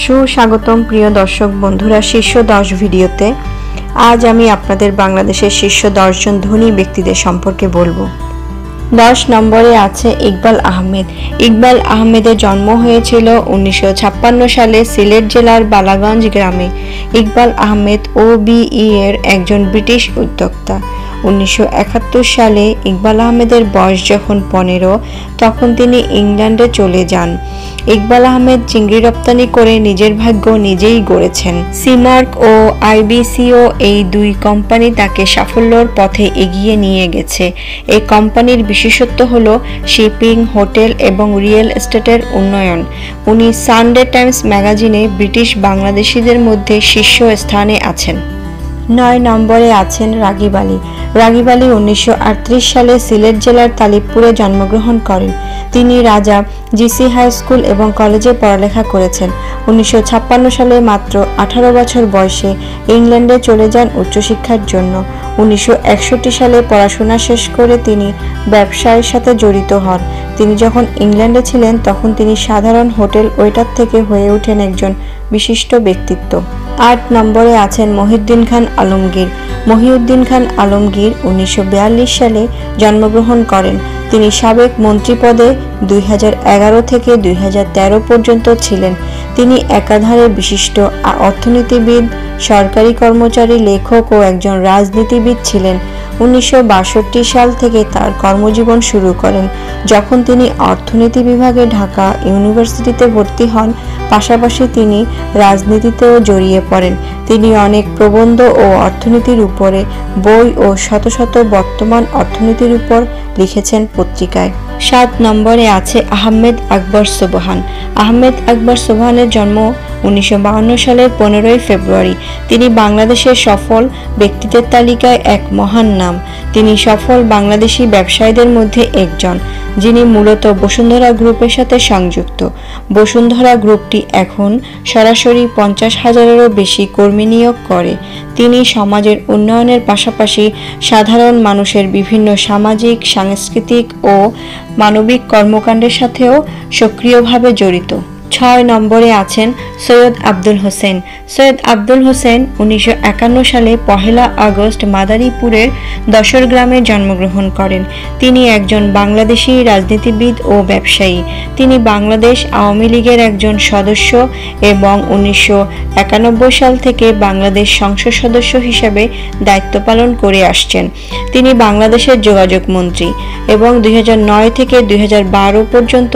সুস্বাগতম প্রিয় দর্শক বন্ধুরা শীর্ষ 10 ভিডিওতে। আজ আমি আপনাদের বাংলাদেশের শীর্ষ 10 জন ধনী ব্যক্তিদের সম্পর্কে বলবো। 10 নম্বরে আছে ইকবাল আহমেদ। ইকবাল আহমেদের জন্ম হয়েছিল 1956 সালে সিলেট জেলার বালাগঞ্জ গ্রামে। ইকবাল আহমেদ OBE এর একজন ব্রিটিশ উদ্যোক্তা। 1971 সালে ইকবাল আহমেদের বয়স যখন 15 তখন তিনি ইংল্যান্ডে চলে যান। ইকবাল আহমেদ চিংড়ি রপ্তানি করে নিজের ভাগ্য নিজেই গড়েছেন। সিমার্ক ও IBCO এই দুই কোম্পানি তাকে সাফল্যের পথে এগিয়ে নিয়ে গেছে। এই কোম্পানির বিশেষত্ব হলো শিপিং, হোটেল এবং রিয়েল এস্টেটের উন্নয়ন। উনি সানডে টাইমস ম্যাগাজিনে ব্রিটিশ বাংলাদেশিদের মধ্যে শীর্ষ স্থানে আছেন। 9 নম্বরে আছেন রাগিব আলী। রাগিব আলী 1938 সালে সিলেট জেলার তালিবপুরে জন্মগ্রহণ করেন। তিনি রাজা GC হাই স্কুল এবং কলেজে পড়ালেখা করেছেন। 1956 সালে মাত্র 18 বছর বয়সে ইংল্যান্ডে চলে যান উচ্চশিক্ষার জন্য। 1961 সালে পড়াশোনা শেষ করে তিনি ব্যবসায়ের সাথে জড়িত হন। তিনি যখন ইংল্যান্ডে ছিলেন তখন তিনি সাধারণ হোটেল ওয়েটার থেকে হয়ে ওঠেন একজন বিশিষ্ট ব্যক্তিত্ব। 8 নম্বরে আছেন মহিউদ্দিন খান আলমগীর। মহিউদ্দিন খান আলমগীর 1942 সালে জন্মগ্রহণ করেন। তিনি সাবেক মন্ত্রী পদে 2011 থেকে 2013 পর্যন্ত ছিলেন। তিনি একাধারে বিশিষ্ট অর্থনীতিবিদ, সরকারি কর্মচারী, লেখক ও একজন রাজনীতিবিদ ছিলেন। 1962 সাল থেকে তার কর্মজীবন শুরু করেন, যখন তিনি অর্থনীতি বিভাগে ঢাকা ইউনিভার্সিটিতে ভর্তি হন। পাশাপাশি তিনি রাজনীতিতেও জড়িয়ে পড়েন। তিনি অনেক প্রবন্ধ ও অর্থনীতির উপরে বই ও শত শত বর্তমান অর্থনীতির উপর লিখেছেন পত্রিকায়। 7 নম্বরে আছে আহমেদ আকবর সোবহান। আহমেদ আকবর সোবহানের জন্ম 1952 সালের 15 ফেব্রুয়ারি। তিনি বাংলাদেশের সফল ব্যক্তিদের তালিকায় এক মহান নাম। তিনি সফল বাংলাদেশি ব্যবসায়ীদের মধ্যে একজন, যিনি মূলত বসুন্ধরা গ্রুপের সাথে সংযুক্ত। বসুন্ধরা গ্রুপটি এখন সরাসরি 50,000-এরও বেশি কর্মী নিয়োগ করে। তিনি সমাজের উন্নয়নের পাশাপাশি সাধারণ মানুষের বিভিন্ন সামাজিক, সাংস্কৃতিক ও মানবিক কর্মকাণ্ডের সাথেও সক্রিয়ভাবে জড়িত। 6 নম্বরে আছেন সৈয়দ আব্দুল হোসেন। সৈয়দ আব্দুল হোসেন 1951 সালে 1 আগস্ট মাদারীপুরের দশর গ্রামে জন্মগ্রহণ করেন। তিনি একজন বাংলাদেশি রাজনীতিবিদ ও ব্যবসায়ী। তিনি বাংলাদেশ আওয়ামী লীগের একজন সদস্য এবং 1991 সাল থেকে বাংলাদেশ সংসদ সদস্য হিসেবে দায়িত্ব পালন করে আসছেন। তিনি বাংলাদেশের যোগাযোগ মন্ত্রী এবং 2009 থেকে 2012 পর্যন্ত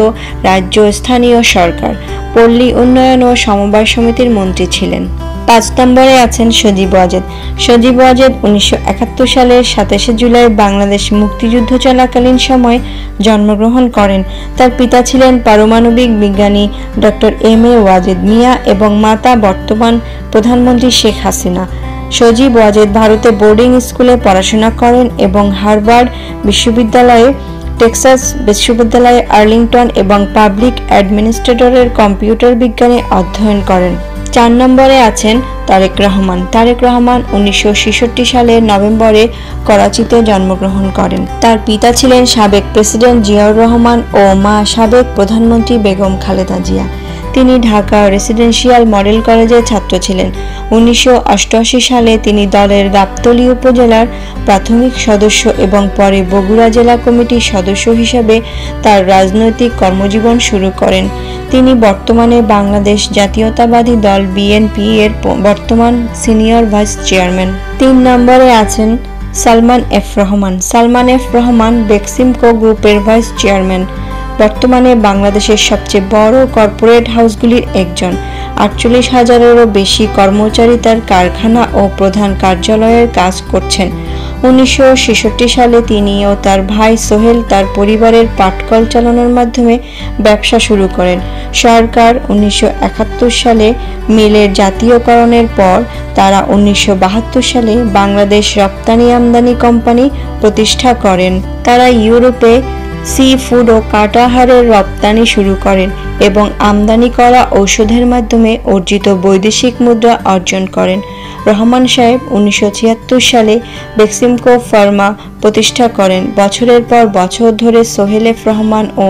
রাজ্য স্থানীয় সরকার, পল্লী উন্নয়ন ও সমবায় সমিতির মন্ত্রী ছিলেন। 5 নম্বরে আছেন সজীব ওয়াজেদ। সজীব ওয়াজেদ 1971 সালের 27 জুলাই বাংলাদেশ মুক্তিযুদ্ধ চলাকালীন সময়ে জন্মগ্রহণ করেন। তার পিতা ছিলেন পারমাণবিক বিজ্ঞানী ডক্টর MA ওয়াজেদ মিয়া এবং মাতা বর্তমান প্রধানমন্ত্রী শেখ হাসিনা। সজীব ওয়াজেদ ভারতে বোর্ডিং স্কুলে পড়াশোনা করেন এবং হার্ভার্ড বিশ্ববিদ্যালয়ে, টেক্সাস বিশ্ববিদ্যালয়ে, আর্লিংটন এবং পাবলিক অ্যাডমিনিস্ট্রেটরের কম্পিউটার বিজ্ঞানে অধ্যয়ন করেন। 4 নম্বরে আছেন তারেক রহমান। তারেক রহমান 1966 সালের নভেম্বরে করাচিতে জন্মগ্রহণ করেন। তার পিতা ছিলেন সাবেক প্রেসিডেন্ট জিয়াউর রহমান ও মা সাবেক প্রধানমন্ত্রী বেগম খালেদা জিয়া। তিনি ঢাকা রেসিডেন্সিয়াল মডেল কলেজের ছাত্র ছিলেন। 1988 সালে তিনি দলের গাবতলী উপজেলার প্রাথমিক সদস্য এবং পরে বগুড়া জেলা কমিটির সদস্য হিসেবে তার রাজনৈতিক কর্মজীবন শুরু করেন। তিনি বর্তমানে বাংলাদেশ জাতীয়তাবাদী দল BNP এর বর্তমান সিনিয়র ভাইস চেয়ারম্যান। 3 নম্বরে আছেন সালমান F রহমান। সালমান F রহমান বেক্সিমকো গ্রুপের ভাইস চেয়ারম্যান। বর্তমানে বাংলাদেশের সবচেয়ে বড় কর্পোরেট হাউসগুলির একজন। 48,000-এরও বেশি কর্মচারী তার কারখানা ও প্রধান কার্যালয়ের কাজ করছেন। 1966 সালে তিনি ও তার ভাই সোহেল তার পরিবারের পাটকল চালানোর মাধ্যমে ব্যবসা শুরু করেন। সরকার 1971 সালে মিলের জাতীয়করণের পর তারা 1972 সালে বাংলাদেশ রপ্তানি আমদানি কোম্পানি প্রতিষ্ঠা করেন। তারা ইউরোপে সি ফুড ও কাটাহারের রপ্তানি শুরু করেন এবং আমদানি করা ঔষধের মাধ্যমে অর্জিত বৈদেশিক মুদ্রা অর্জন করেন। রহমান সাহেব 1976 সালে বেক্সিমকো ফার্মা প্রতিষ্ঠা করেন। বছরের পর বছর ধরে সোহেল এফ রহমান ও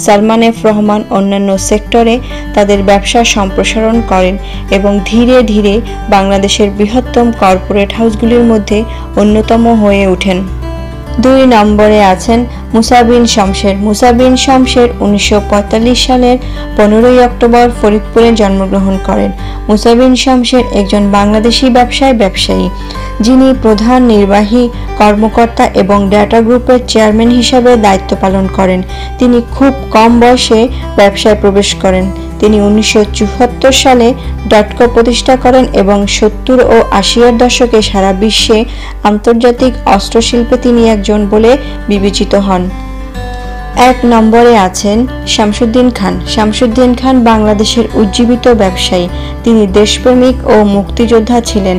সালমান এফ রহমান অন্যান্য সেক্টরে তাদের ব্যবসা সম্প্রসারণ করেন এবং ধীরে ধীরে বাংলাদেশের বৃহত্তম কর্পোরেট হাউসগুলির মধ্যে অন্যতম হয়ে ওঠেন। 2 নম্বরে আছেন মুসা বিন শমশের। মুসা বিন শমশের 1945 সালের 15 অক্টোবর ফরিদপুরে জন্মগ্রহণ করেন। মুসা বিন শমশের একজন বাংলাদেশি ব্যবসায়ী যিনি প্রধান নির্বাহী কর্মকর্তা এবং ডেটা গ্রুপের চেয়ারম্যান হিসাবে দায়িত্ব পালন করেন। তিনি খুব কম বয়সে ব্যবসায় প্রবেশ করেন। তিনি 1974 সালে ডটকো প্রতিষ্ঠা করেন এবং 70 ও 80-এর দশকে সারা বিশ্বে আন্তর্জাতিক অস্ত্রশিল্পে তিনি একজন বলে বিবেচিত হন। 1 নম্বরে আছেন শামসুদ্দিন খান। শামসুদ্দিন খান বাংলাদেশের উজ্জীবিত ব্যবসায়ী। তিনি দেশপ্রেমিক ও মুক্তিযোদ্ধা ছিলেন।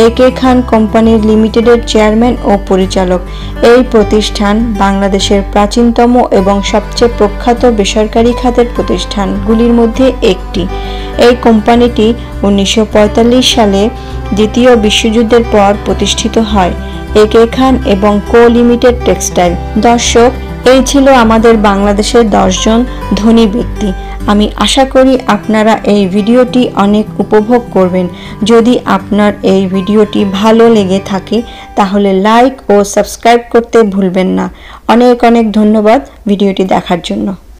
একে খান কোম্পানি লিমিটেডের চেয়ারম্যান ও পরিচালক। এই প্রতিষ্ঠান বাংলাদেশের প্রাচীনতম এবং সবচেয়ে প্রখ্যাত বেসরকারি খাতের প্রতিষ্ঠানগুলির মধ্যে একটি। এই কোম্পানিটি 1945 সালে দ্বিতীয় বিশ্বযুদ্ধের পর প্রতিষ্ঠিত হয়। একে খান এবং কো লিমিটেড টেক্সটাইল। দর্শক, এই ছিল আমাদের বাংলাদেশের 10 জন ধনী ব্যক্তি। আমি আশা করি আপনারা এই ভিডিওটি অনেক উপভোগ করবেন। যদি আপনার এই ভিডিওটি ভালো লেগে থাকে তাহলে লাইক ও সাবস্ক্রাইব করতে ভুলবেন না। অনেক অনেক ধন্যবাদ ভিডিওটি দেখার জন্য।